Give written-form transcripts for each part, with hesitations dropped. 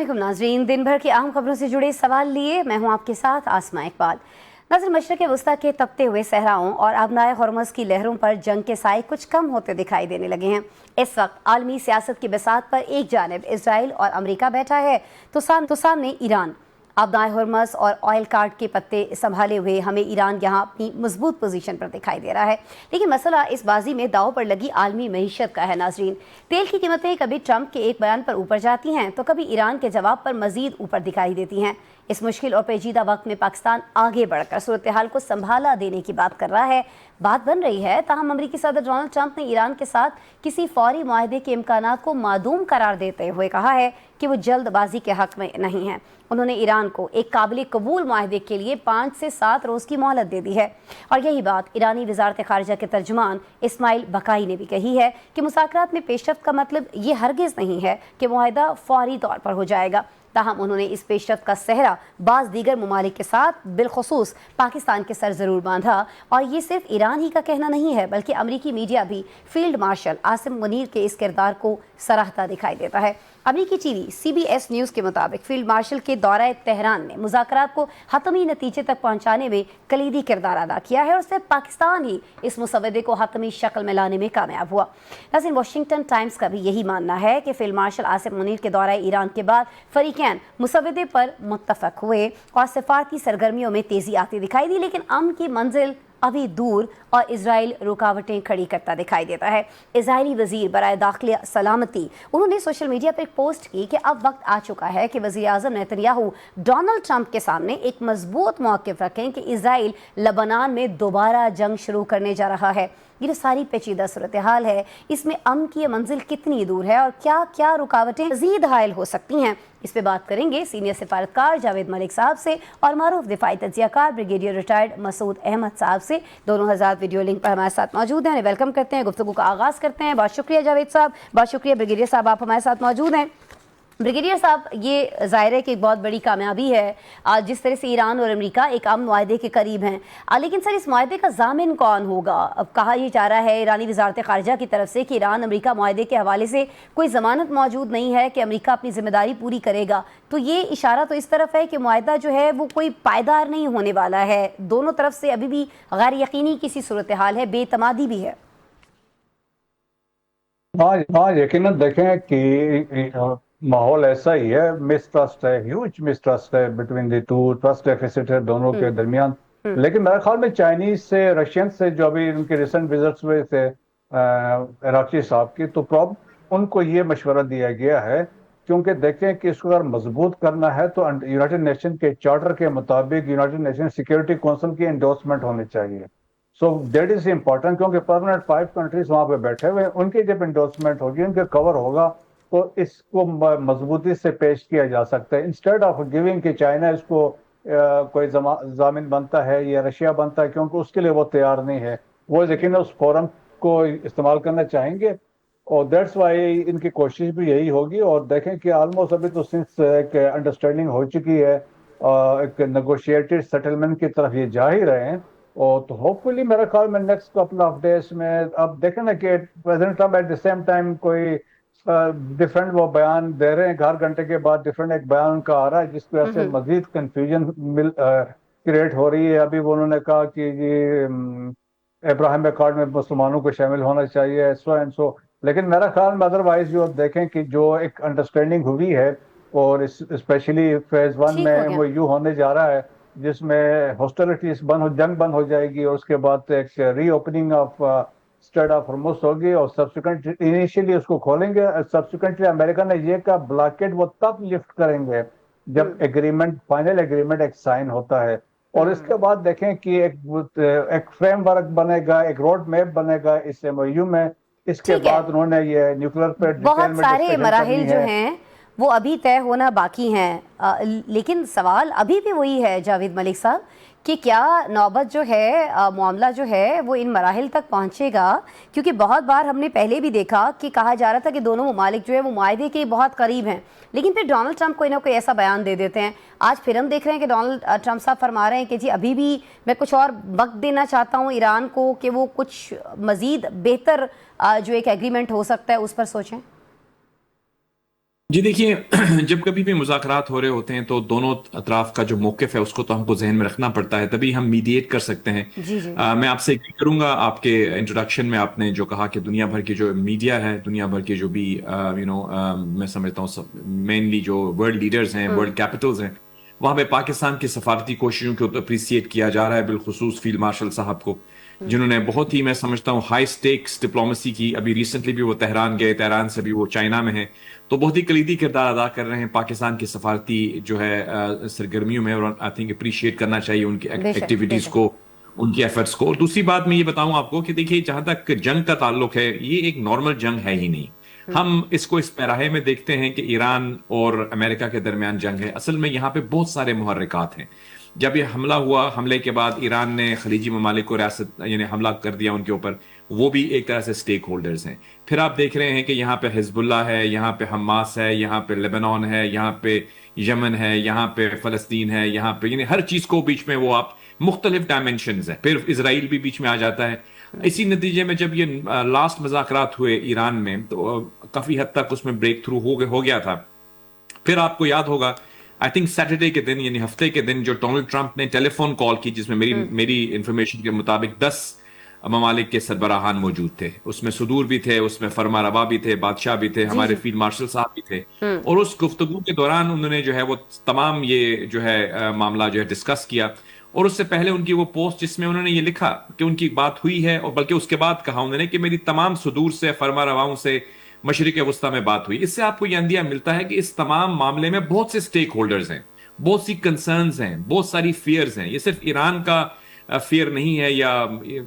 अस्सलाम नाजरीन, दिन भर की अहम खबरों से जुड़े सवाल लिए मैं हूं आपके साथ आसमा इकबाल। नाज़रीन, मशरक़ वस्ता के तपते हुए सहराओं और आबनाए हरमुज़ की लहरों पर जंग के साए कुछ कम होते दिखाई देने लगे हैं। इस वक्त आलमी सियासत की बिसात पर एक जानिब इसराइल और अमरीका बैठा है तो सामने ईरान। आबनाए हरमुज़ और ऑयल कार्ड के पत्ते संभाले हुए हमें ईरान यहाँ अपनी मजबूत पोजीशन पर दिखाई दे रहा है, लेकिन मसला इस बाजी में दाव पर लगी आलमी मईशत का है। नाजरीन, तेल की कीमतें कभी ट्रंप के एक बयान पर ऊपर जाती हैं तो कभी ईरान के जवाब पर मजीद ऊपर दिखाई देती हैं। इस मुश्किल और पेचीदा वक्त में पाकिस्तान आगे बढ़कर सूरत हाल को संभाला देने की बात कर रहा है, बात बन रही है। ताहम अमरीकी सदर डोनाल्ड ट्रंप ने ईरान के साथ किसी फौरी मुआहदे के इम्कानात को मादूम करार देते हुए कहा है कि वो जल्दबाजी के हक में नहीं है। उन्होंने ईरान को एक काबिल कबूल मुआहदे के लिए 5 से 7 रोज़ की मोहलत दे दी है। और यही बात ईरानी वज़ारत ख़ारिजा के तर्जुमान इस्माइल बकाई ने भी कही है कि मुज़ाकरात में पेशरफ्त का मतलब ये हरगिज़ नहीं है कि मुआहदा फौरी तौर पर हो जाएगा। ताहम उन्होंने इस पेशरफ्त का सहरा बाज़ दीगर ममालिक के साथ बिलखुसूस पाकिस्तान के सर ज़रूर बांधा। और ये सिर्फ ईरान ही का कहना नहीं है, बल्कि अमरीकी मीडिया भी फील्ड मार्शल आसिम मुनीर के इस किरदार को सराहता दिखाई देता है। अमरीकी टीवी CBS न्यूज़ के मुताबिक फील्ड मार्शल के दौरा तेहरान ने मुज़ाकरात को हतमी नतीजे तक पहुँचाने में कलीदी किरदार अदा किया है और सिर्फ पाकिस्तान ही इस मुसवदे को हतमी शक्ल में लाने में कामयाब हुआ। नाज़रीन, वाशिंगटन टाइम्स का भी यही मानना है कि फील्ड मार्शल आसिम मुनीर के दौरा ईरान के बाद फरीकैन मुसवदे पर मुत्तफक हुए और सिफारती सरगर्मियों में तेज़ी आती दिखाई दी, लेकिन अमन की मंजिल अभी दूर और इजराइल रुकावटें खड़ी करता दिखाई देता है। इजरायली वजीर बराए दाखिला सलामती उन्होंने सोशल मीडिया पर एक पोस्ट की कि अब वक्त आ चुका है कि वज़ीर आज़म नेतन्याहू डोनाल्ड ट्रंप के सामने एक मजबूत मौक़िफ़ रखें कि इजराइल लबनान में दोबारा जंग शुरू करने जा रहा है। ये जो सारी पेचीदा सूरत हाल है, इसमें अमन की मंजिल कितनी दूर है और क्या क्या रुकावटें मज़ीद हायल हो सकती हैं, इस पे बात करेंगे सीनियर सिफारतकार जावेद मलिक साहब से और मारूफ दिफाई तज्ज़ियाकार ब्रिगेडियर रिटायर्ड मसूद अहमद साहब से। दोनों हज़रात वीडियो लिंक पर हमारे साथ मौजूद हैं। वेलकम करते हैं, गुफ्तगू का आगाज़ करते हैं। बहुत शुक्रिया जावेद साहब, बहुत शुक्रिया ब्रिगेडियर साहब, आप हमारे साथ मौजूद हैं। ब्रिगेडियर साहब, ये ज़ाहिर है कि एक बहुत बड़ी कामयाबी है जिस तरह से ईरान और अमेरिका एक अमन मुआहदे के करीब हैं, लेकिन सर इस मुआहदे का ज़ामिन कौन होगा? अब कहा यह जा रहा है ईरानी वज़ारत ख़ारिजा की तरफ से कि ईरान अमेरिका मुआहदे के हवाले से कोई ज़मानत मौजूद नहीं है कि अमेरिका अपनी ज़िम्मेदारी पूरी करेगा। तो ये इशारा तो इस तरफ है कि मुआहदा जो है वो कोई पायदार नहीं होने वाला है। दोनों तरफ से अभी भी गैर यकीनी किसी सूरत हाल है, बेतमादी भी है। हाँ, यकीनन देखें कि माहौल ऐसा ही है, मिसट्रस्ट है, ह्यूज मिसट्रस्ट है between the two, trust deficit है दोनों के दरमियान। लेकिन मेरे ख्याल में चाइनीज से, रशियन से जो अभी उनके रिसेंट विजिट्स हुए थे इराकी साहब की, तो उनको ये मशवरा दिया गया है क्योंकि देखें कि इसको अगर मजबूत करना है तो यूनाइटेड नेशन के चार्टर के मुताबिक यूनाइटेड नेशन सिक्योरिटी काउंसिल की एंडोर्समेंट होनी चाहिए। सो दैट इज इम्पोर्टेंट क्योंकि परमानेंट 5 कंट्रीज वहां पे बैठे हुए हैं, उनकी जब एंडोर्समेंट होगी, उनके कवर होगा तो इसको मजबूती से पेश किया जा सकता है। इंस्टेड ऑफ गिविंग कि चाइना इसको कोई जामिन बनता है या रशिया बनता है, क्योंकि उसके लिए वो तैयार नहीं है। वो लेकिन उस फोरम को इस्तेमाल करना चाहेंगे और दैट्स वाई इनकी कोशिश भी यही होगी। और देखें कि ऑलमोस्ट अभी तो सिंस एक अंडरस्टैंडिंग हो चुकी है, एक नेगोशिएटेड सेटलमेंट की तरफ ये जा ही रहे हैं। और तो होपफुली मेरे ख्याल में नेक्स्ट कपल ऑफ डेज में अब देखें ना कि president Trump at the same time कोई डिफरेंट वो बयान दे रहे हैं, हर घंटे के बाद डिफरेंट एक बयान उनका आ रहा है जिसकी वजह से मजीद कंफ्यूजन क्रिएट हो रही है। अभी वो उन्होंने कहा कि ये इब्राहिम अकॉर्ड में मुसलमानों को शामिल होना चाहिए, सो एंड सो। लेकिन मेरा ख्याल में अदरवाइज जो देखें कि जो एक अंडरस्टैंडिंग हुई है और स्पेशली फेज 1 में वो यू होने जा रहा है जिसमें हॉस्टिलिटीज जंग बंद हो जाएगी और उसके बाद एक reopening of straight of Hormuz होगी और सब्सिक्वेंट इनिशियली उसको खोलेंगे। सब्सिक्वेंटली अमेरिका ने ये कहा ब्लॉकेड वो तब लिफ्ट करेंगे जब एग्रीमेंट, फाइनल एग्रीमेंट एक साइन होता है। और इसके बाद देखें कि एक फ्रेमवर्क बनेगा, एक रोड मैप बनेगा इस MOU में। इसके बाद उन्होंने ये न्यूक्लियर पे बहुत सारे मराहिल जो हैं वो अभी तय होना बाकी हैं, लेकिन सवाल अभी भी वही है जावेद मलिक साहब कि क्या नौबत जो है, मामला जो है वो इन मराहिल तक पहुंचेगा? क्योंकि बहुत बार हमने पहले भी देखा कि कहा जा रहा था कि दोनों ममालिक जो है वो मुआहदे के बहुत करीब हैं, लेकिन फिर डोनाल्ड ट्रंप कोई ना कोई ऐसा बयान दे देते हैं। आज फिर हम देख रहे हैं कि डोनाल्ड ट्रंप साहब फरमा रहे हैं कि जी अभी भी मैं कुछ और वक्त देना चाहता हूँ ईरान को कि वो कुछ मज़ीद बेहतर जो एक एग्रीमेंट हो सकता है उस पर सोचें। جی دیکھیے، جب کبھی بھی مذاکرات ہو رہے ہوتے ہیں تو دونوں اطراف کا جو موقف ہے اس کو تو ہم کو ذہن میں رکھنا پڑتا ہے، تبھی ہم میڈیٹ کر سکتے ہیں۔ جی جی میں آپ سے ایگری کروں گا، آپ کے انٹروڈکشن میں آپ نے جو کہا کہ دنیا بھر کی جو میڈیا ہے، دنیا بھر کے جو بھی میں سمجھتا ہوں مینلی جو ورلڈ لیڈرز ہیں، ورلڈ کیپٹلز ہیں، وہاں پہ پاکستان کی سفارتی کوششوں کو اپریسیٹ کیا جا رہا ہے، بالخصوص فیلڈ مارشل صاحب کو، جنہوں نے بہت ہی میں سمجھتا ہوں ہائی سٹیکس ڈپلومیسی کی۔ ابھی ریسنٹلی بھی وہ تہران گئے، تہران سے بھی وہ چائنا میں ہیں، تو بہت ہی کلیدی کردار ادا کر رہے ہیں پاکستان کی سفارتی جو ہے سرگرمیوں میں، اور آئی تھنک اپریشیٹ کرنا چاہیے ان کی بے شک بے ایکٹیویٹیز شک کو، ان کی ایفرٹس کو۔ اور دوسری بات میں یہ بتاؤں آپ کو کہ دیکھیے، جہاں تک جنگ کا تعلق ہے، یہ ایک نارمل جنگ ہے ہی نہیں۔ ہم اس کو اس پیراہے میں دیکھتے ہیں کہ ایران اور امریکہ کے درمیان جنگ ہے، اصل میں یہاں پہ بہت سارے محرکات ہیں۔ جب یہ حملہ ہوا، حملے کے بعد ایران نے خلیجی ممالک کو ریاست یعنی حملہ کر دیا ان کے اوپر، وہ بھی ایک طرح سے سٹیک ہولڈرز ہیں۔ پھر آپ دیکھ رہے ہیں کہ یہاں پہ حزب اللہ ہے، یہاں پہ حماس ہے، یہاں پہ لیبنان ہے، یہاں پہ یمن ہے، یہاں پہ فلسطین ہے، یہاں پہ یعنی ہر چیز کو بیچ میں وہ آپ مختلف ڈائمینشنز ہیں، پھر اسرائیل بھی بیچ میں آ جاتا ہے۔ اسی نتیجے میں جب یہ لاسٹ مذاکرات ہوئے ایران میں، تو کافی حد تک اس میں بریک تھرو ہو گیا تھا۔ پھر آپ کو یاد ہوگا، آئی تھنک سیٹرڈے کے دن یعنی ہفتے کے دن، جو ڈونلڈ ٹرمپ نے ٹیلی فون کال کی، جس میں میری انفارمیشن کے مطابق 10 ممالک کے سربراہان موجود تھے، اس میں صدور بھی تھے، اس میں فرما روا بھی تھے، بادشاہ بھی تھے، جی ہمارے جی فیلڈ مارشل صاحب بھی تھے۔ اور اس گفتگو کے دوران انہوں نے جو ہے وہ تمام یہ جو ہے معاملہ جو ہے ڈسکس کیا۔ اور اس سے پہلے ان کی وہ پوسٹ جس میں انہوں نے یہ لکھا کہ ان کی بات ہوئی ہے، اور بلکہ اس کے بعد کہا انہوں نے کہ میری تمام صدور سے، فرما رواؤں سے مشرق وسطیٰ میں بات ہوئی۔ اس سے آپ کو یہ اندازہ ملتا ہے کہ اس تمام معاملے میں بہت سے سٹیک ہولڈرز ہیں، بہت سی کنسرنز ہیں، بہت ساری فیئرز ہیں۔ یہ صرف ایران کا فیئر نہیں ہے یا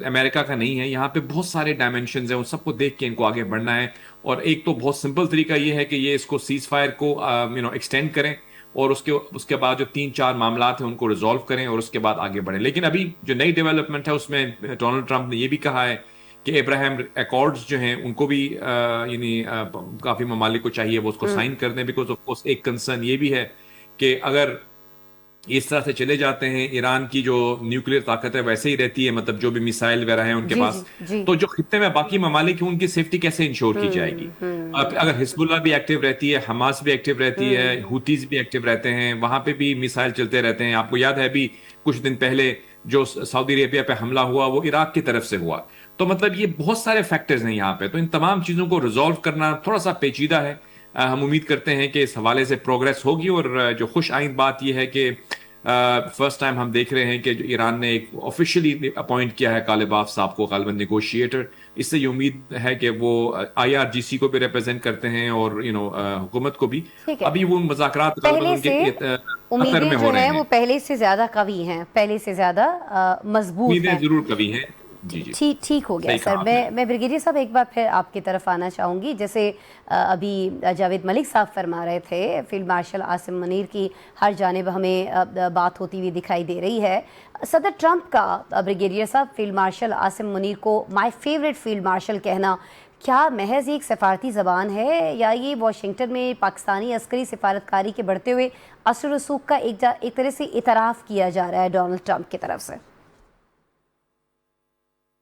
امریکہ کا نہیں ہے، یہاں پہ بہت سارے ڈائمینشنز ہیں، ان سب کو دیکھ کے ان کو آگے بڑھنا ہے۔ اور ایک تو بہت سمپل طریقہ یہ ہے کہ یہ اس کو سیز فائر کو ایکسٹینڈ کریں، اور اس کے بعد جو 3-4 معاملات ہیں ان کو ریزالو کریں، اور اس کے بعد آگے بڑھیں۔ لیکن ابھی جو نئی ڈیولپمنٹ ہے اس میں ڈونلڈ ٹرمپ نے یہ بھی کہا ہے کہ ابراہیم ایکارڈز جو ہیں ان کو بھی کافی ممالک کو چاہیے وہ اس کو سائن کر دیں، بیکاز آف کورس ایک کنسرن یہ بھی ہے کہ اگر اس طرح سے چلے جاتے ہیں، ایران کی جو نیوکلیر طاقت ہے ویسے ہی رہتی ہے، مطلب جو بھی میسائل وغیرہ ہیں ان کے جی پاس، جی جی تو جو خطے میں باقی ممالک ہیں ان کی سیفٹی کیسے انشور کی جائے گی؟ اگر حزب اللہ بھی ایکٹیو رہتی ہے، حماس بھی ایکٹیو رہتی ہے، ہوتیز بھی ایکٹیو رہتے ہیں، وہاں پہ بھی میسائل چلتے رہتے ہیں۔ آپ کو یاد ہے ابھی کچھ دن پہلے جو سعودی عربیہ پہ حملہ ہوا وہ عراق کی طرف سے ہوا۔ تو مطلب یہ بہت سارے فیکٹرز ہیں یہاں پہ، تو ان تمام چیزوں کو ریزالو کرنا تھوڑا سا پیچیدہ ہے۔ ہم امید کرتے ہیں کہ اس حوالے سے پروگریس ہوگی، اور جو خوش آئند بات یہ ہے کہ فرسٹ ٹائم ہم دیکھ رہے ہیں کہ جو ایران نے ایک آفیشیلی اپوائنٹ کیا ہے کالباف صاحب کو، غالباً نیگوشیٹر۔ اس سے یہ امید ہے کہ وہ IRGC کو بھی ریپرزینٹ کرتے ہیں، اور حکومت کو بھی۔ ٹھیک ہے، ابھی وہ مذاکرات غالباً پہلے ان کے سے قطر امیدیں میں ہو جو رہے ہیں ہیں، وہ پہلے سے زیادہ قوی ہیں، پہلے سے زیادہ مضبوط امیدیں ہیں۔ ضرور کبھی ہیں۔ جی جی جی، ٹھیک ہو گیا صحیح سر۔ کہا آپ نے۔ میں بریگیڈیئر صاحب ایک بار پھر آپ کی طرف آنا چاہوں گی، جیسے ابھی جاوید ملک صاحب فرما رہے تھے، فیلڈ مارشل عاصم منیر کی ہر جانب ہمیں بات ہوتی ہوئی دکھائی دے رہی ہے۔ صدر ٹرمپ کا بریگیڈیئر صاحب فیلڈ مارشل عاصم منیر کو مائی فیوریٹ فیلڈ مارشل کہنا کیا محض ایک سفارتی زبان ہے، یا یہ واشنگٹن میں پاکستانی عسکری سفارتکاری کے بڑھتے ہوئے اثر و رسوخ کا ایک طرح سے اعتراف کیا جا رہا ہے ڈونلڈ ٹرمپ کی طرف سے؟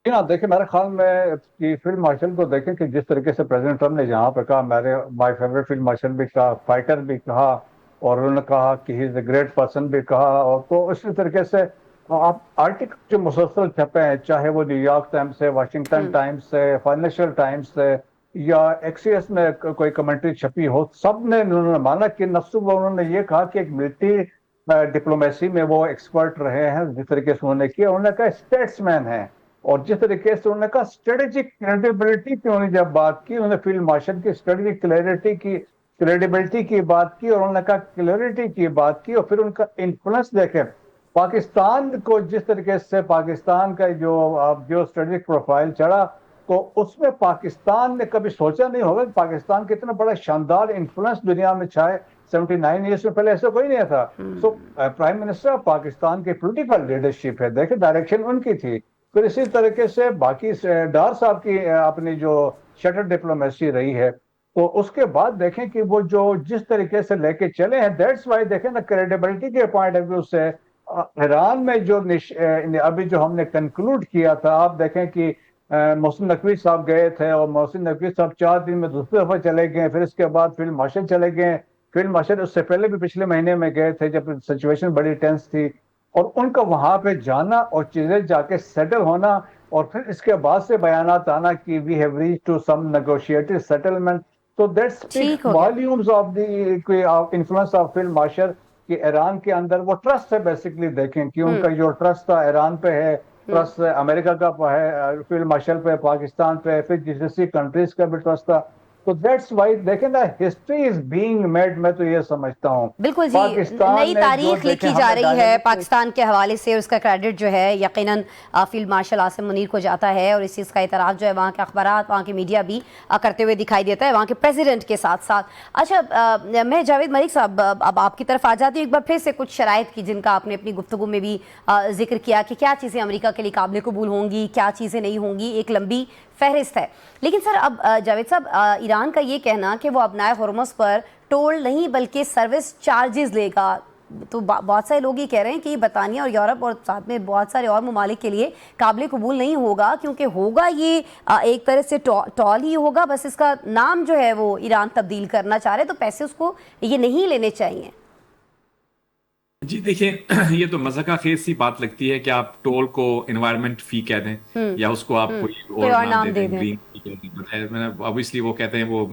جی ہاں، دیکھیں میرے خیال میں کہ فیلڈ مارشل کو دیکھیں کہ جس طریقے سے پریزیڈنٹ ٹرمپ نے یہاں پہ کہا، مائی فیوریٹ فیلڈ مارشل بھی کہا، فائٹر بھی کہا، اور انہوں نے کہا کہ ہی از اے گریٹ پرسن بھی کہا۔ اور تو اسی طریقے سے آپ آرٹیکل جو مسلسل چھپے ہیں، چاہے وہ نیو یارک ٹائمز سے، واشنگٹن ٹائمز سے، فائنینشیل ٹائمز سے، یا ایکسیس میں کوئی کمنٹری چھپی ہو، سب نے انہوں نے مانا کہ نفسو انہوں نے یہ کہا کہ ایک ملٹری ڈپلومیسی میں وہ ایکسپرٹ رہے ہیں، جس طریقے سے انہوں نے کیا، انہوں نے کہا اسٹیٹس مین ہیں۔ اور جس طریقے سے انہوں نے کہا اسٹریٹجک کریڈیبلٹی کی انہوں نے جب بات کی، انہوں نے فیلڈ مارشل کی اسٹریٹجک کریڈیبلٹی کی بات کی، اور انہوں نے کہا کلیئرٹی کی بات کی، اور پھر ان کا انفلوئنس دیکھیں پاکستان کو، جس طریقے سے پاکستان کا جو اسٹریٹجک پروفائل چڑھا، تو اس میں پاکستان نے کبھی سوچا نہیں ہوگا کہ پاکستان کا اتنا بڑا شاندار انفلوئنس دنیا میں چھائے۔ 79 ایئرس میں پہلے ایسا کوئی نہیں تھا۔ سو پرائم منسٹر آف پاکستان کی پولیٹیکل لیڈرشپ ہے، دیکھیں ڈائریکشن ان کی تھی۔ پھر اسی طریقے سے باقی ڈار صاحب کی اپنی جو شٹر ڈپلومیسی رہی ہے، تو اس کے بعد دیکھیں کہ وہ جو جس طریقے سے لے کے چلے ہیں، دیٹس وائی دیکھیں نا، کریڈیبلٹی کے پوائنٹ آف ویو سے ایران میں جو ابھی جو ہم نے کنکلوڈ کیا تھا، آپ دیکھیں کہ محسن نقوی صاحب گئے تھے اور محسن نقوی صاحب 4 دن میں دوسری دفعہ چلے گئے. پھر اس کے بعد فیلڈ مارشل چلے گئے. فیلڈ مارشل اس سے پہلے بھی پچھلے مہینے میں گئے تھے جب سچویشن بڑی ٹینس تھی, اور ان کا وہاں پہ جانا اور چیزیں جا کے سیٹل ہونا اور پھر اس کے بعد سے بیانات آنا کہ we have reach to some negotiated settlement. تو that speak volumes of the influence of field marshal کہ ایران کے اندر وہ ٹرسٹ ہے. بیسکلی دیکھیں کہ ان کا جو ٹرسٹ تھا ایران پہ ہے, ٹرسٹ امریکہ کا ہے فیلڈ مارشل پہ, پاکستان پہ, پھر جیسے کنٹریز کا بھی ٹرسٹ تھا. تو دیٹس وائی دیکھیں نا ہسٹری از بینگ میڈ. میں تو یہ سمجھتا ہوں بالکل جی, نئی تاریخ لکھی جا رہی ہے پاکستان کے حوالے سے, اور اس کا کریڈٹ جو ہے یقیناً فیلڈ مارشل عاصم منیر کو جاتا ہے, اور اس چیز کا اعتراف جو ہے وہاں کے اخبارات, وہاں کے میڈیا بھی کرتے ہوئے دکھائی دیتا ہے, وہاں کے پریزیڈنٹ کے ساتھ ساتھ. اچھا, میں جاوید ملک صاحب اب آپ کی طرف آ جاتی ہوں ایک بار پھر سے. کچھ شرائط کی جن کا آپ نے اپنی گفتگو میں بھی ذکر کیا کہ کیا چیزیں امریکہ کے لیے قابل قبول ہوں گی, کیا چیزیں نہیں ہوں گی, ایک لمبی فہرست ہے. لیکن سر اب جاوید صاحب, ایران کا یہ کہنا کہ وہ ابنائے ہرمز پر ٹول نہیں بلکہ سروس چارجز لے گا, تو بہت سارے لوگ یہ کہہ رہے ہیں کہ یہ برطانیہ اور یورپ اور ساتھ میں بہت سارے اور ممالک کے لیے قابل قبول نہیں ہوگا, کیونکہ ہوگا یہ ایک طرح سے ٹول ہی ہوگا, بس اس کا نام جو ہے وہ ایران تبدیل کرنا چاہ رہے, تو پیسے اس کو یہ نہیں لینے چاہیے. جی دیکھیں, یہ تو مذہقہ خیز سی بات لگتی ہے کہ آپ ٹول کو انوائرمنٹ فی کہہ دیں یا اس کو آپ کوئی اور نام دے دیں, گرین فی کہہ دیں. اوبیسلی وہ کہتے ہیں وہ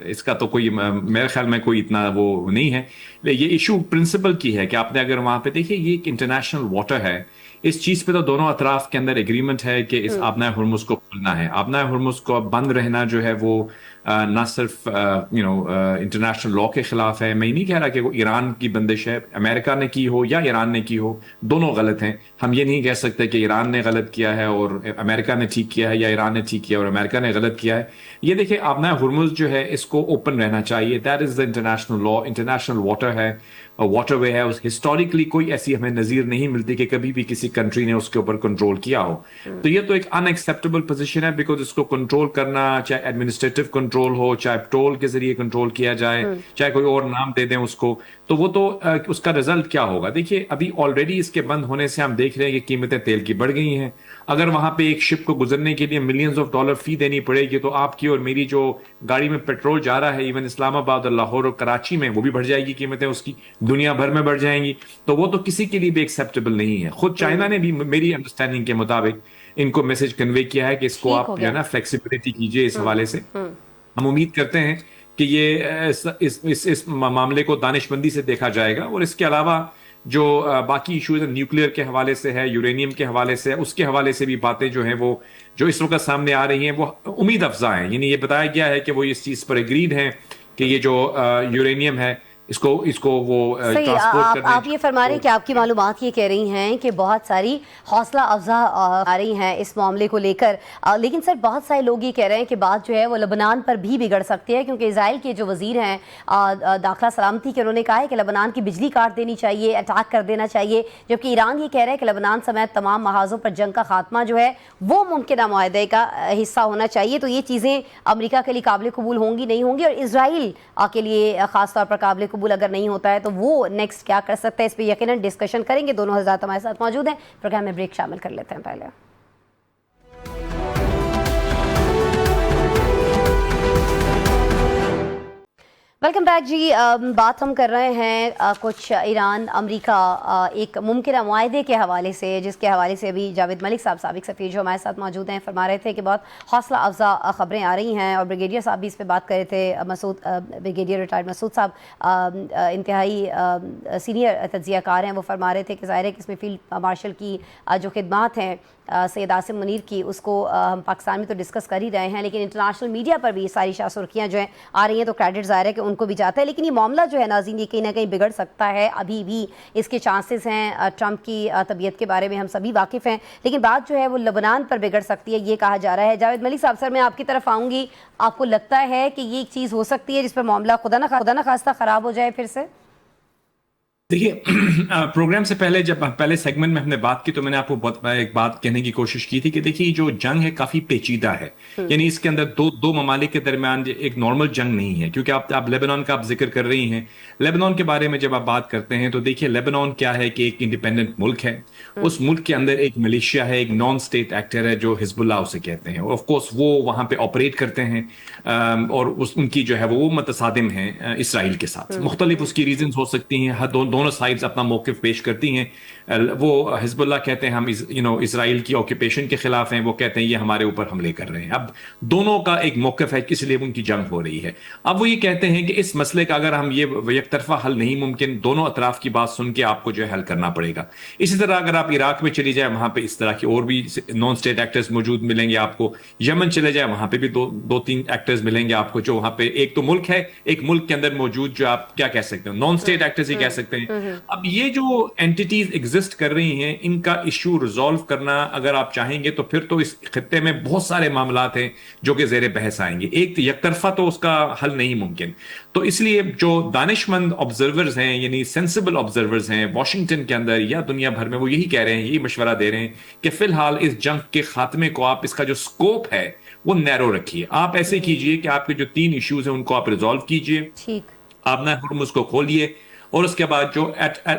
اس کا تو کوئی میرے خیال میں کوئی اتنا وہ نہیں ہے. یہ ایشو پرنسپل کی ہے کہ آپ نے اگر وہاں پہ دیکھیں یہ ایک انٹرنیشنل واٹر ہے, اس چیز پہ تو دونوں اطراف کے اندر ایگریمنٹ ہے کہ اس آبنائے ہرمز کو کھولنا ہے. آبنائے ہرمز کو بند رہنا جو ہے وہ نہ صرف انٹرنیشنل لا کے خلاف ہے. میں نہیں کہہ رہا کہ وہ ایران کی بندش ہے, امریکہ نے کی ہو یا ایران نے کی ہو, دونوں غلط ہیں. ہم یہ نہیں کہہ سکتے کہ ایران نے غلط کیا ہے اور امریکہ نے ٹھیک کیا ہے, یا ایران نے ٹھیک کیا اور امریکہ نے غلط کیا ہے. یہ دیکھیں آبنائے ہرمز جو ہے اس کو اوپن رہنا چاہیے. That is the international law, international water ہے, واٹر وے ہے. ہسٹوریکلی کوئی ایسی ہمیں نظیر نہیں ملتی کہ کبھی بھی کسی کنٹری نے اس کے اوپر کنٹرول کیا ہو. تو یہ تو ایک ان ایکسیپٹیبل پوزیشن ہے, بیکاز اس کو کنٹرول کرنا, چاہے ایڈمنسٹریٹو کنٹرول ہو, چاہے ٹول کے ذریعے کنٹرول کیا جائے, چاہے کوئی اور نام دے دیں اس کو, تو وہ تو اس کا رزلٹ کیا ہوگا. دیکھیے ابھی آلریڈی اس کے بند ہونے سے ہم دیکھ رہے ہیں کہ قیمتیں تیل کی بڑھ گئی ہیں. اگر وہاں پہ ایک شپ کو گزرنے کے لیے ملینز آف ڈالر فی دینی پڑے گی, تو آپ کی اور میری جو گاڑی میں پیٹرول جا رہا ہے ایون اسلام آباد اور لاہور اور کراچی میں, وہ بھی بڑھ جائے گی قیمتیں, اس کی دنیا بھر میں بڑھ جائیں گی. تو وہ تو کسی کے لیے بھی ایکسیپٹیبل نہیں ہے. خود چائنا نے بھی میری انڈرسٹینڈنگ کے مطابق ان کو میسج کنوے کیا ہے کہ اس کو آپ جو ہے نا فلیکسیبلٹی کیجئے اس حوالے سے. ہم امید کرتے ہیں کہ یہ اس معاملے کو دانش مندی سے دیکھا جائے گا, اور اس کے علاوہ جو باقی ایشوز نیوکلیئر کے حوالے سے ہے, یورینیم کے حوالے سے, اس کے حوالے سے بھی باتیں جو ہیں وہ جو اس وقت سامنے آ رہی ہیں وہ امید افزا ہیں. یعنی یہ بتایا گیا ہے کہ وہ اس چیز پر اگریڈ ہیں کہ یہ جو یورینیم ہے اس کو وہ ٹرانسپورٹ کرنے. آپ یہ فرما رہے ہیں کہ آپ کی معلومات یہ کہہ رہی ہیں کہ بہت ساری حوصلہ افزا آ رہی ہیں اس معاملے کو لے کر, لیکن سر بہت سارے لوگ یہ کہہ رہے ہیں کہ بات جو ہے وہ لبنان پر بھی بگڑ سکتی ہے, کیونکہ اسرائیل کے جو وزیر ہیں داخلہ سلامتی کے, انہوں نے کہا ہے کہ لبنان کی بجلی کاٹ دینی چاہیے, اٹیک کر دینا چاہیے, جبکہ ایران یہ کہہ رہا ہے کہ لبنان سمیت تمام محاذوں پر جنگ کا خاتمہ جو ہے وہ ممکنہ معاہدے کا حصہ ہونا چاہیے. تو یہ چیزیں امریکہ کے لیے قابل قبول ہوں گی نہیں ہوں گی, اور اسرائیل کے لیے خاص طور پر قابل قبول اگر نہیں ہوتا ہے تو وہ نیکسٹ کیا کر سکتا ہے, اس پہ یقیناً ڈسکشن کریں گے. دونوں حضرات ہمارے ساتھ موجود ہیں, پروگرام میں بریک شامل کر لیتے ہیں. پہلے ویلکم بیک جی. بات ہم کر رہے ہیں کچھ ایران امریکہ ایک ممکنہ معاہدے کے حوالے سے, جس کے حوالے سے ابھی جاوید ملک صاحب سابق سفیر جو ہمارے ساتھ موجود ہیں فرما رہے تھے کہ بہت حوصلہ افزا خبریں آ رہی ہیں, اور بریگیڈیئر صاحب بھی اس پہ بات کر رہے تھے. بریگیڈیئر ریٹائرڈ مسعود صاحب انتہائی سینئر تجزیہ کار ہیں, وہ فرما رہے تھے کہ ظاہر ہے کہ اس میں فیلڈ مارشل کی جو خدمات ہیں سید عاصم منیر کی, اس کو ہم پاکستان میں تو ڈسکس کر ہی رہے ہیں, لیکن انٹرنیشنل میڈیا پر بھی ساری شاہ سرخیاں جو ہیں آ رہی ہیں, تو کریڈٹ ظاہر ہے کہ ان کو بھی جاتا ہے. لیکن یہ معاملہ جو ہے ناظرین یہ کہیں نہ کہیں بگڑ سکتا ہے, ابھی بھی اس کے چانسز ہیں. ٹرمپ کی طبیعت کے بارے میں ہم سبھی واقف ہیں, لیکن بات جو ہے وہ لبنان پر بگڑ سکتی ہے یہ کہا جا رہا ہے. جاوید ملک صاحب سر میں آپ کی طرف آؤں گی, آپ کو لگتا ہے کہ یہ ایک چیز ہو سکتی ہے جس پر معاملہ خدا نہ خواستہ خراب ہو جائے پھر سے؟ देखिए प्रोग्राम से पहले जब पहले सेगमेंट में हमने बात की तो मैंने आपको एक बात कहने की कोशिश की थी कि देखिए जो जंग है काफी पेचीदा है, यानी इसके अंदर दो ममालिक के दरमियान एक नॉर्मल जंग नहीं है। क्योंकि आप लेबनान का आप जिक्र कर रही हैं, लेबनान के बारे में जब आप बात करते हैं तो देखिए लेबनान क्या है कि एक इंडिपेंडेंट मुल्क है, उस मुल्क के अंदर एक मिलिशिया है, एक नॉन स्टेट एक्टर है जो हिजबुल्लाह उसे कहते हैं, ऑफ कोर्स वो वहां पे ऑपरेट करते हैं और उनकी जो है वो मतसादिम है इसराइल के साथ। मुख्तलिफ उसकी रीजन हो सकती हैं, दोनों साइड्स अपना मौकिफ पेश करती हैं। वो हिजबुल्लाह कहते हैं हम इसराइल की ऑक्यूपेशन के खिलाफ हैं, वो कहते हैं ये हमारे ऊपर हमले कर रहे हैं। अब दोनों का एक मौकिफ है, इसलिए उनकी जंग हो रही है। अब वो ये कहते हैं कि इस मसले का अगर हम ये एक तरफा हल नहीं मुमकिन, दोनों अतराफ की बात सुन के आपको जो है हल करना पड़ेगा। इसी तरह अगर आप इराक में चली जाए, वहां पे इस तरह के और भी नॉन स्टेट एक्टर्स मौजूद मिलेंगे आपको। यमन चले जाए, वहां पे भी दो तीन एक्टर्स मिलेंगे आपको, जो वहां पे एक तो मुल्क है, एक मुल्क के अंदर मौजूद जो आप क्या कह सकते हो नॉन स्टेट एक्टर्स ही कह सकते हैं। अब ये जो एंटिटीज एग्जिस्ट कर रही हैं, इनका इश्यू रिजॉल्व करना अगर आप चाहेंगे तो फिर तो इस खित्ते में बहुत सारे मामलात हैं जो कि जेर बहस आएंगे। एक यकतरफा तो उसका हल नहीं मुमकिन। तो इसलिए जो दानिशमंद ऑब्जर्वर्स हैं, यानी सेंसिबल ऑब्जर्वर्स हैं वाशिंगटन के अंदर या दुनिया भर में, वो यही कह रहे हैं, यही मशवरा दे रहे हैं कि फिलहाल इस जंग के खात्मे को आप इसका जो स्कोप है वो नैरो रखिए। आप ऐसे कीजिए कि आपके जो 3 इश्यूज हैं उनको आप रिजॉल्व कीजिए, ठीक। आप ना हुर्मुज़ को खोलिए, और उसके बाद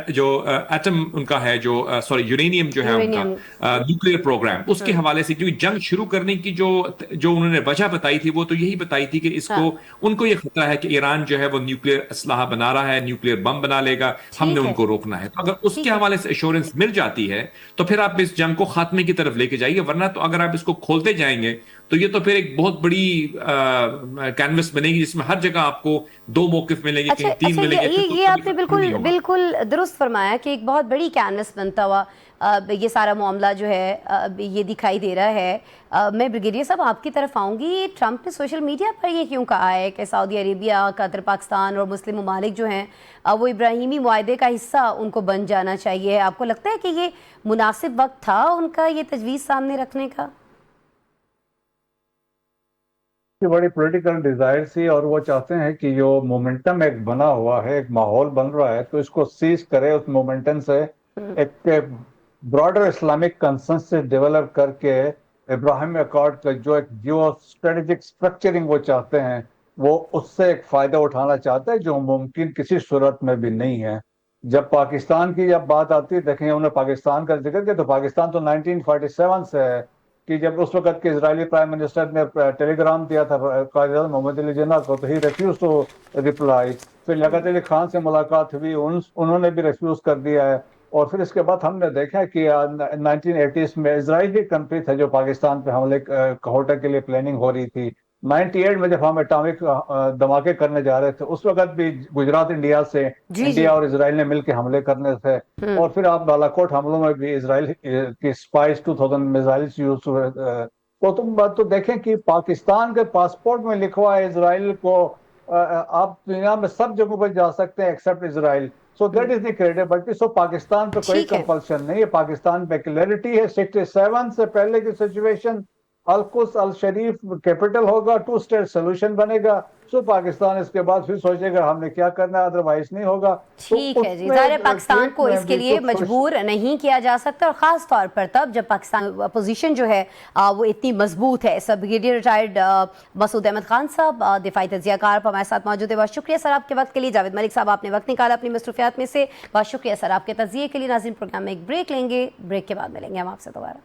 जो एटम उनका है, जो यूरेनियम जो है उनका न्यूक्लियर प्रोग्राम, उसके हवाले से, क्योंकि जंग शुरू करने की जो उन्होंने वजह बताई थी वो तो यही बताई थी कि इसको उनको ये खतरा है कि ईरान जो है वो न्यूक्लियर असलाहा बना रहा है, न्यूक्लियर बम बना लेगा, हमने उनको रोकना है। तो अगर उसके हवाले से एश्योरेंस मिल जाती है तो फिर आप इस जंग को खात्मे की तरफ लेके जाइए, वरना तो अगर आप इसको खोलते जाएंगे तो ये तो फिर एक बहुत बड़ी कैनवस बनेगी जिसमें हर जगह आपको 2 मौकिफ मिलेंगे, कहीं 3 मिलेंगे। ये आपने बिल्कुल दुरुस्त फरमाया कि एक बहुत बड़ी कैनवस बनता हुआ ये सारा मामला जो है ये दिखाई दे रहा है। मैं ब्रिगेडियर साहब आपकी तरफ आऊँगी। ट्रंप ने सोशल मीडिया पर ये क्यों कहा है कि सऊदी अरेबिया, कतर, पाकिस्तान और मुस्लिम ममालिक जो हैं वो इब्राहिमी मुआहदे का हिस्सा उनको बन जाना चाहिए? आपको लगता है कि ये मुनासिब वक्त था उनका ये तजवीज़ सामने रखने का? बड़ी पॉलिटिकल डिजायर थी और वो चाहते हैं कि जो मोमेंटम एक बना हुआ है, एक माहौल बन रहा है, तो इसको सीज करे, उस मोमेंटम से एक ब्रॉडर इस्लामिक कंसेंसस डेवलप करके इब्राहिम अकॉर्ड का जो एक जियो स्ट्रेटेजिक स्ट्रक्चरिंग वो चाहते हैं, वो उससे एक फायदा उठाना चाहते हैं जो मुमकिन किसी सूरत में भी नहीं है। जब पाकिस्तान की जब बात आती है, देखें उन्होंने पाकिस्तान का जिक्र किया, तो पाकिस्तान तो 1947 से है कि जब उस वक्त के इजरायली प्राइम मिनिस्टर ने टेलीग्राम दिया था कायद मोहम्मद अली जिन्ना को, तो ही रिफ्यूज टू रिप्लाई। फिर लियाकत अली खान से मुलाकात हुई, उन्होंने भी रिफ्यूज कर दिया है। और फिर इसके बाद हमने देखा कि 1980s में इजरायली कंट्री था जो पाकिस्तान पे हमले होटल के लिए प्लानिंग हो रही थी। 98 में जब हम एटॉमिक धमाके करने जा रहे थे, उस वक्त भी गुजरात इंडिया और इजराइल ने मिलकर हमले करने थे। और फिर आप बालाकोट हमलों में भी इजराइल की स्पाइस 2000 मिसाइल्स यूज हुए। तो देखें कि पाकिस्तान के पासपोर्ट में लिखा हुआ है इजराइल को, आप दुनिया में सब जगहों पर जा सकते हैं except Israel. So that is the credibility. So Pakistan पे कोई कंपल्शन नहीं है, पाकिस्तान पे क्लैरिटी है। 67 से पहले की सिचुएशन, अल-कुद्स अल शरीफ कैपिटल होगा, 2 स्टेट सोल्यूशन बनेगा। सो पाकिस्तान इसके बाद फिर सोचेगा हमने क्या करना है, अदरवाइज नहीं होगा। ठीक है जी, ज़ाहिर है पाकिस्तान को इसके लिए मजबूर नहीं किया जा सकता, और ख़ास तौर पर तब जब पाकिस्तान अपोजिशन जो है वो इतनी मजबूत है। सब ब्रिगेडियर रिटायर्ड मसूद अहमद खान साहब दिफाई तज्ज़ियाकार पर हमारे साथ मौजूद है। बहुत शुक्रिया सर आपके वक्त के लिए। जावेद मलिक साहब आपने वक्त निकाला अपनी मसरूफियात में से, बहुत शुक्रिया सर आपके तज़िये के लिए। नाज़रीन प्रोग्राम में एक ब्रेक लेंगे, ब्रेक के बाद मिलेंगे हम आपसे दोबारा।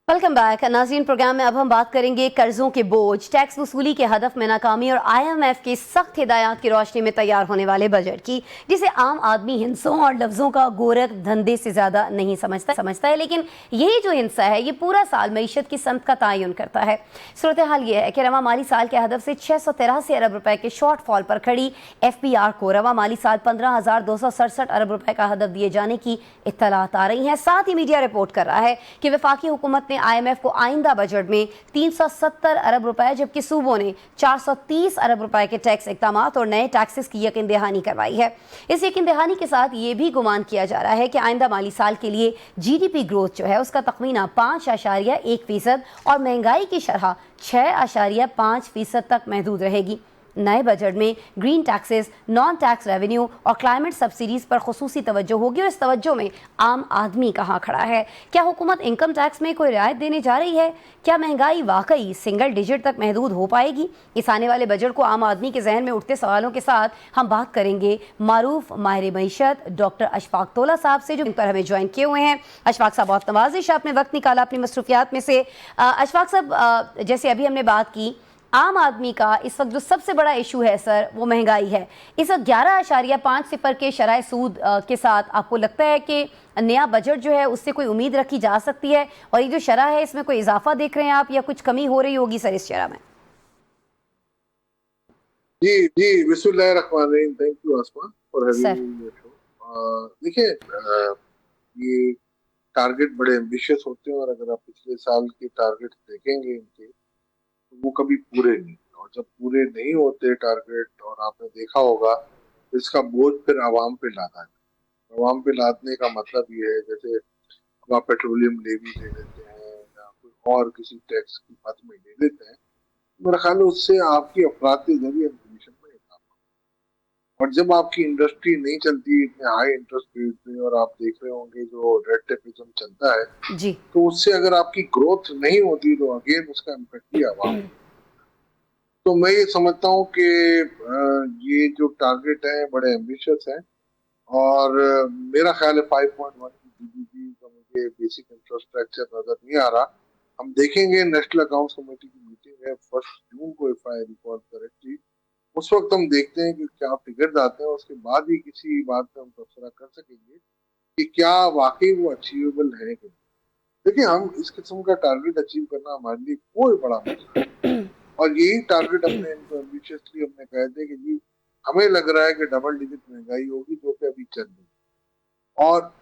वेलकम बैक नाज़रीन। प्रोग्राम में अब हम बात करेंगे कर्जों के बोझ, टैक्स वसूली के हदफ में नाकामी और IMF की सख्त हिदायत की रोशनी में तैयार होने वाले बजट की, जिसे आम आदमी हिंसों और लफ्ज़ों का गोरख धंधे से ज़्यादा नहीं समझता है। लेकिन यही जो हिंसा है ये पूरा साल मईशत की समत का तयन करता है। सूरत हाल ये है कि रवा माली साल के हदफ से 683 अरब रुपए के शॉर्ट फॉल पर खड़ी FBR को रवा माली साल 15,267 अरब रुपए का हदफ दिए जाने की इत्तलात आ रही हैं। साथ ही मीडिया रिपोर्ट कर रहा है कि वफाकी हुकूमत ने IMF को आइंदा बजट में 370 अरब रुपए जबकि सूबों ने 430 अरब रुपए के टैक्स इक़दामात और नए टैक्सेस की यकीन दहानी करवाई है। इस यकीन दहानी के साथ ये भी गुमान किया जा रहा है कि आइंदा माली साल के लिए GDP ग्रोथ जो है उसका तखमीना 5.1% और महंगाई की शरह 6.5% तक महदूद रहेगी। नए बजट में green taxes, non tax revenue और क्लाइमेट सब्सिडीज पर खुसूसी तवज्जो होगी और इस तवज्जो में आम आदमी कहाँ खड़ा है? क्या हुकूमत इनकम टैक्स में कोई रियायत देने जा रही है? क्या महंगाई वाकई सिंगल डिजिट तक महदूद हो पाएगी? इस आने वाले बजट को आम आदमी के जहन में उठते सवालों के साथ हम बात करेंगे मारूफ माहिर मईशत डॉक्टर अशफाक तोला साहब से, जो इन पर हमें ज्वाइन किए हुए हैं। अशफाक साहब, बहुत नवाजिश आपने वक्त निकाला अपनी मसरूफियात में से। अशफाक साहब, जैसे अभी हमने बात की, आम आदमी का इस वक्त जो सबसे बड़ा इशू है सर वो महंगाई है। इस वक्त 11.5% के शरह सूद के साथ आपको लगता है कि नया बजट जो है उससे कोई उम्मीद रखी जा सकती है? और ये जो शरह है इसमें कोई इजाफा देख रहे हैं आप या कुछ कमी हो रही होगी सर इस शरह में? जी जी, बिस्मिल्लाहिर्रहमानिर्रहीम। Thank you Asma for having me. देखिए, ये टारगेट बड़े एम्बिशियस होते हैं और अगर आप पिछले साल के टारगेट देखेंगे इनके, वो कभी पूरे नहीं, और जब पूरे नहीं होते टारगेट, और आपने देखा होगा इसका बोझ फिर आवाम पे लादा है। आवाम पे लादने का मतलब ये है, जैसे अब आप पेट्रोलियम लेवी ले लेते हैं या कोई और किसी टैक्स की मद में ले लेते हैं, मेरा ख्याल है उससे आपकी अफराद के जरिए इन्फ्लेशन में इजाफा, और जब आपकी इंडस्ट्री नहीं चलती इतने हाई इंटरेस्ट रेट पे, और आप देख रहे होंगे जो रेड टेपिज्म चलता है जी, तो उससे अगर आपकी ग्रोथ नहीं होती तो अगेन उसका इम्पैक्ट भी आवाम। तो मैं ये समझता हूँ कि ये जो टारगेट है बड़े एम्बिशियस हैं, और मेरा ख्याल है 5.1 की GDP का मुझे बेसिक इंफ्रास्ट्रक्चर नजर नहीं आ रहा। हम देखेंगे नेशनल अकाउंट्स कमेटी की मीटिंग है 1 जून को, इफ आई रिकॉल करेक्टली, उस वक्त हम देखते हैं कि क्या फिगर्स आते हैं, उसके बाद ही किसी बात पे हम तबसरा कर सकेंगे कि क्या वाकई वो अचीवेबल है कि नहीं। देखिए, हम इस किस्म का टारगेट अचीव करना हमारे लिए कोई बड़ा मसला है, और यही टारगेट हमने इनको एम्बिशियसली हमने कहे थे कि जी हमें लग रहा है कि डबल डिजिट महंगाई होगी, जो कि अभी चल रही है, और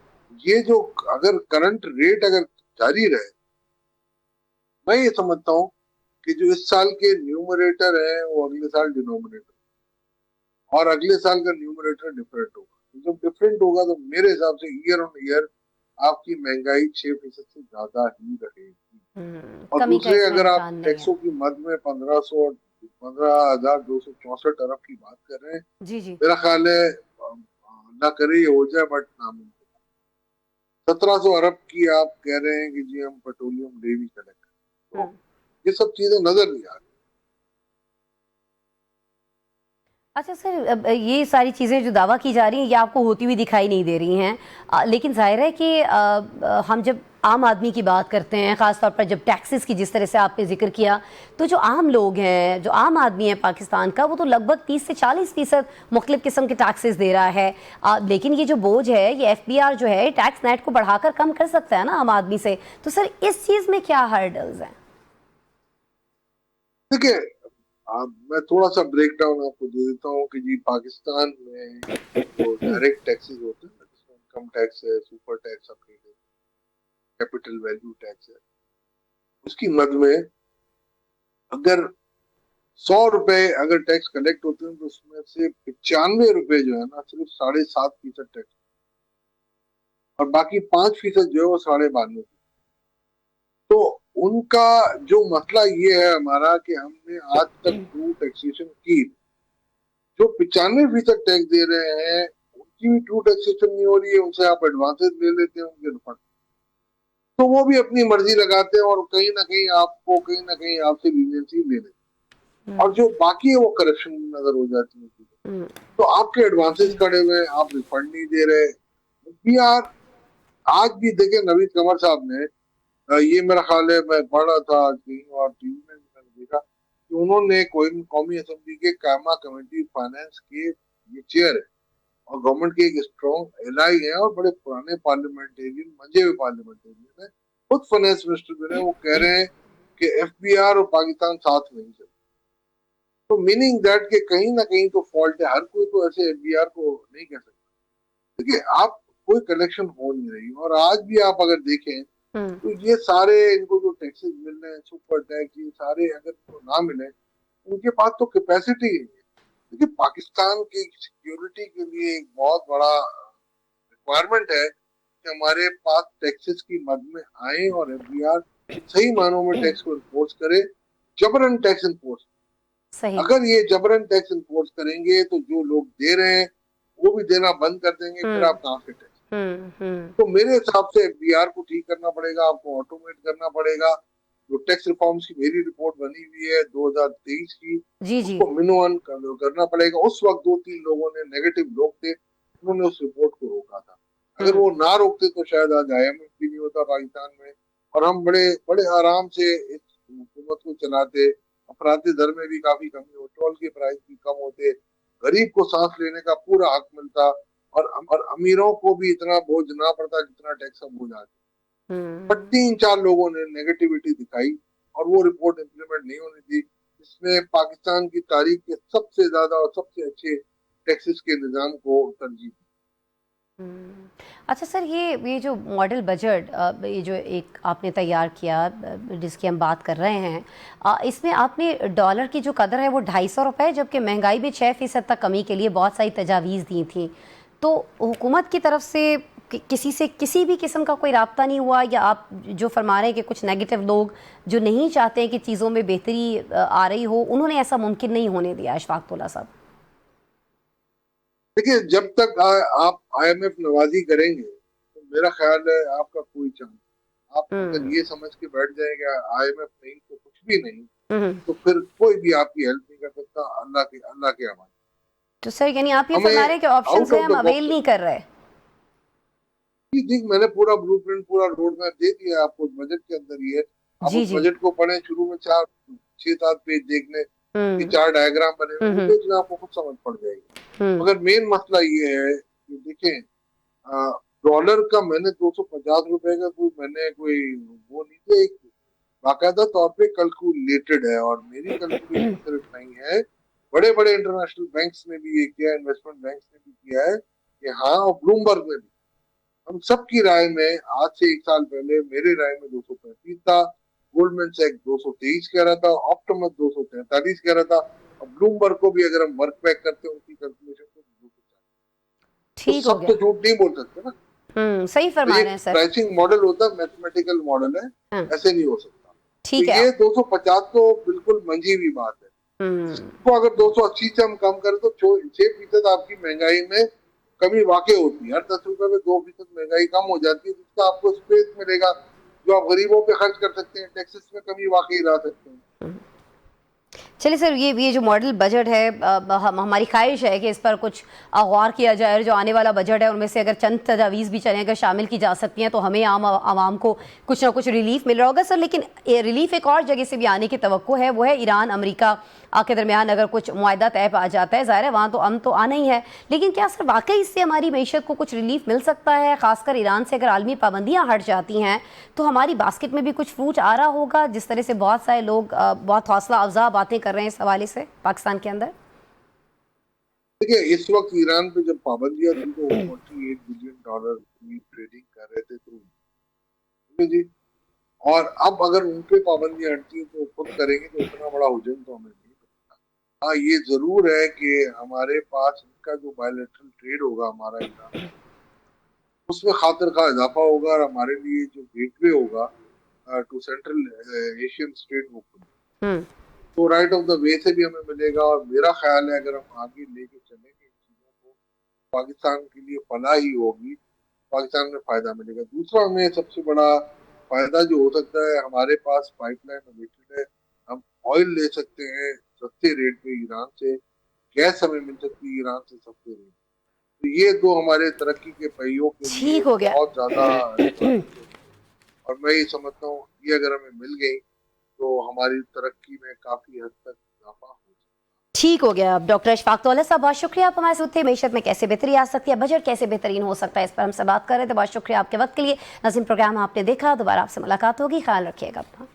ये जो अगर करंट रेट अगर जारी रहे, मैं ये समझता हूँ कि जो इस साल के न्यूमरेटर है वो अगले साल डिनोमिनेटर, और अगले साल का न्यूमरेटर डिफरेंट होगा। जब डिफरेंट होगा तो मेरे हिसाब से ईयर ऑन ईयर आपकी महंगाई 6% से ज्यादा ही रहेगी। और दूसरे, अगर आप टैक्सों की मद में 15,264 अरब की बात कर रहे हैं, जी जी, मेरा ख्याल है ना करे ये हो जाए, बट नामुमकिन। 1700 अरब की आप कह रहे हैं कि जी हम पेट्रोलियम लेवी कलेक्ट करें, तो ये सब चीजें नजर नहीं आ रही। अच्छा सर, ये सारी चीज़ें जो दावा की जा रही हैं ये आपको होती हुई दिखाई नहीं दे रही हैं, लेकिन जाहिर है कि हम जब आम आदमी की बात करते हैं, ख़ासतौर पर जब टैक्सेस की जिस तरह से आपने जिक्र किया, तो जो आम लोग हैं, जो आम आदमी है पाकिस्तान का, वो तो लगभग 30 से 40% मुख्तलिफ़ किस्म के टैक्सेस दे रहा है। लेकिन ये जो बोझ है, ये FBR जो है टैक्स नेट को बढ़ाकर कम कर सकता है ना आम आदमी से। तो सर इस चीज़ में क्या हर्डल्स हैं? देखिए, मैं थोड़ा सा ब्रेक डाउन आपको दे देता हूँ कि जी पाकिस्तान में जो डायरेक्ट टैक्सेस होते हैं, जिसमें इनकम टैक्स है, super tax, capital value tax है, उसकी मद में अगर 100 रुपए अगर टैक्स कलेक्ट होते हैं तो उसमें से 95 रुपए जो है ना सिर्फ 7.5% टैक्स, और बाकी 5% जो है वो 92.5। तो उनका जो मसला ये है हमारा कि हमने आज तक ट्रू टैक्सेशन की, जो 95% टैक्स दे रहे हैं उनकी भी ट्रू टैक्सेशन नहीं हो रही है, उनसे आप एडवांसेस ले लेते हैं उनके रिफंड, तो वो भी अपनी मर्जी लगाते हैं और कहीं ना कहीं आपसे लीनियंसी ले लेते हैं, और जो बाकी है वो करप्शन नजर हो जाती है। तो आपके एडवांसेस खड़े हुए, आप रिफंड नहीं दे रहे। यार आज भी देखे नवीद कमर साहब ने, ये मेरा ख्याल है मैं पढ़ रहा था कहीं और टीवी में मैंने देखा कि उन्होंने कौमी असेंबली के कायमा कमेटी फाइनेंस के ये चेयर है, और गवर्नमेंट के एक स्ट्रॉन्ग एलाई है और बड़े पुराने पार्लियामेंटेरियन, मंजे हुए पार्लियामेंटेरियन है, खुद फाइनेंस मिनिस्टर जो है वो कह रहे हैं कि FBR और पाकिस्तान साथ नहीं चलते। तो मीनिंग दैट कि कहीं ना कहीं तो फॉल्ट है, हर कोई तो ऐसे FBR को नहीं कह सकता। देखिए, आप कोई कलेक्शन हो नहीं रही, और आज भी आप अगर देखें तो ये सारे इनको जो टैक्सेस मिल रहे हैं, सुपर टैक्स, ये सारे अगर उनको ना मिले, उनके पास तो कैपेसिटी है। देखिए पाकिस्तान की सिक्योरिटी के लिए एक बहुत बड़ा रिक्वायरमेंट है कि हमारे पास टैक्सेस की मद में आए और एफबीआर सही मानों में टैक्स को इन्फोर्स करे, जबरन टैक्स इन्फोर्स। सही। अगर ये जबरन टैक्स इन्फोर्स करेंगे तो जो लोग दे रहे हैं वो भी देना बंद कर देंगे, फिर आप कहाँ से टैक्स। तो मेरे हिसाब से एफबीआर को ठीक करना पड़ेगा, आपको ऑटोमेट करना पड़ेगा। जो टैक्स रिफॉर्म्स की मेरी रिपोर्ट बनी हुई है 2023 की, उसको मिनिमम करना पड़ेगा। उस वक्त 2-3 लोगों ने, नेगेटिव लोग थे, उन्होंने उस रिपोर्ट को रोका था। अगर वो ना रोकते तो शायद आज IMF भी नहीं होता पाकिस्तान में, और हम बड़े बड़े आराम से इस हुकूमत को चलाते। अपराधी दर में भी काफी कमी हो, टोल के प्राइस भी कम होते, गरीब को सांस लेने का पूरा हक मिलता, और अमीरों को भी इतना बोझ ना पड़ता जितना टैक्स अब हो जाता। पर 3-4 लोगों ने नेगेटिविटी दिखाई और वो रिपोर्ट इम्प्लीमेंट नहीं होनी थी। इसमें पाकिस्तान की तारीख के सबसे ज्यादा और सबसे अच्छे टैक्सेस के निजाम को तरजीह। अच्छा सर, ये जो मॉडल बजट ये जो एक आपने तैयार किया जिसकी हम बात कर रहे हैं, इसमें आपने डॉलर की जो कदर है वो 250 रुपये, जबकि महंगाई भी 6% तक कमी के लिए बहुत सारी तजावीज़ दी थी। तो हुकूमत की तरफ से किसी से किसी भी किस्म का कोई राब्ता नहीं हुआ, या आप जो फरमा रहे हैं कि कुछ नेगेटिव लोग जो नहीं चाहते हैं कि चीज़ों में बेहतरी आ रही हो, उन्होंने ऐसा मुमकिन नहीं होने दिया? अशफाकतुल्लाह साहब, देखिए जब तक आप IMF नवाजी करेंगे तो मेरा ख्याल है आपका कोई चांस, आप अगर ये समझ के बैठ जाएगा IMF नहीं तो कुछ भी नहीं, तो फिर कोई भी आपकी हेल्प नहीं कर सकता, अल्लाह के हवाले। तो सर यानी आप ये फरमा रहे हैं कि ऑप्शंस हैं, हम अवेल नहीं कर रहे? जी, मैंने पूरा ब्लूप्रिंट, पूरा रोड मैप दे दिया आपको, बजट के अंदर ही है। आप उस बजट को पढ़ें, शुरू में 6-7 पेज देखने, ये 4 डायग्राम बने हुए देखना, आपको कुछ समझ पड़ जाएगी। मगर मेन मसला ये है कि देखें, डॉलर का मैंने 250 रुपए का मैंने कोई वो नहीं दिया, एक बाकायदा तौर पे कैलकुलेटेड है, और मेरी कैलकुलेशन सिर्फ नहीं है, बड़े बड़े इंटरनेशनल बैंक्स ने भी ये किया, इन्वेस्टमेंट बैंक्स ने भी किया है कि हाँ, और ब्लूमबर्ग ने भी। हम सबकी राय में आज से 1 साल पहले मेरे राय में 235 था, गोल्डमैन सैक्स 223 कह रहा था, ऑप्टिमस 243 कह रहा था, और ब्लूमबर्ग को भी अगर हम वर्क बैक करते हैं उनकी कैलकुलेशन को, ठीक तो सब तो झूठ नहीं बोल सकते ना। सही फरमा रहे हैं सर। प्राइसिंग मॉडल होता है, मैथमेटिकल मॉडल है, ऐसे नहीं हो सकता। ठीक तो है, ये 250 तो बिल्कुल मंझी हुई बात है। तो अगर 280 से हम कम करें तो 6% आपकी महंगाई में कमी वाकई होती है। हर 10 रुपए में 2% महंगाई कम हो जाती है, जिसका आपको स्पेस मिलेगा जो आप गरीबों पे खर्च कर सकते हैं, टैक्सेस में कमी वाकई ला सकते हैं। चलिए सर, ये जो मॉडल बजट है, हमारी ख्वाहिश है कि इस पर कुछ गौर किया जाए, और जो आने वाला बजट है उनमें से अगर चंद तजावीज़ भी चलें, अगर शामिल की जा सकती हैं तो हमें आवाम को कुछ ना कुछ रिलीफ मिल रहा होगा सर। लेकिन रिलीफ एक और जगह से भी आने की तवक्को है, वो है ईरान अमेरिका के दरमियान अगर कुछ मुआहदा तय आ जाता है, ज़ाहिर है वहाँ तो अमन तो आना ही है, लेकिन क्या सर वाकई इससे हमारी मईशत को कुछ रिलीफ मिल सकता है? खासकर ईरान से अगर आलमी पाबंदियाँ हट जाती हैं तो हमारी बास्केट में भी कुछ फ्रूट आ रहा होगा, जिस तरह से बहुत सारे लोग बहुत हौसला अफजा बातें कर रहे हैं इस हवाले से पाकिस्तान के अंदर। देखिए इस वक्त ईरान पे जब पाबंदियां थी तो $48 बिलियन की ट्रेडिंग कर रहे थे, तो जी, और अब अगर उन पे पाबंदियां हटती हैं तो खुद करेंगे, तो इतना बड़ा हुजूम तो हमें नहीं पड़ता। हाँ, ये जरूर है कि हमारे पास इनका जो बायलैटरल ट्रेड होगा हमारा ईरान, उसमें खातिर का इजाफा होगा, और हमारे लिए जो गेटवे होगा टू सेंट्रल एशियन स्टेट वो खुद, तो राइट ऑफ द वे से भी हमें मिलेगा। और मेरा ख्याल है अगर हम आगे लेके चलेंगे इन चीजों को, पाकिस्तान के लिए फलाह ही होगी, पाकिस्तान में फायदा मिलेगा। दूसरा हमें सबसे बड़ा फायदा जो हो सकता है, हमारे पास पाइपलाइन अवेलेबल है, हम ऑयल ले सकते हैं सस्ते रेट पे ईरान से, गैस हमें मिल सकती है ईरान से सस्ते रेट। तो ये दो हमारे तरक्की के पहियों के लिए बहुत ज्यादा, और मैं ये समझता हूँ ये अगर हमें मिल गई तो हमारी तरक्की में काफी हद तक इजाफा हो सकता है। ठीक हो गया। अब डॉक्टर अशफाकतुल्लाह साहब, बहुत शुक्रिया, आप हमारे साथ थे। मईशत में कैसे बेहतरी आ सकती है, बजट कैसे बेहतरीन हो सकता है, इस पर हमसे बात कर रहे थे। बहुत शुक्रिया आपके वक्त के लिए। नाज़रीन, प्रोग्राम आपने देखा, दोबारा आपसे मुलाकात होगी, ख्याल रखिएगा अपना।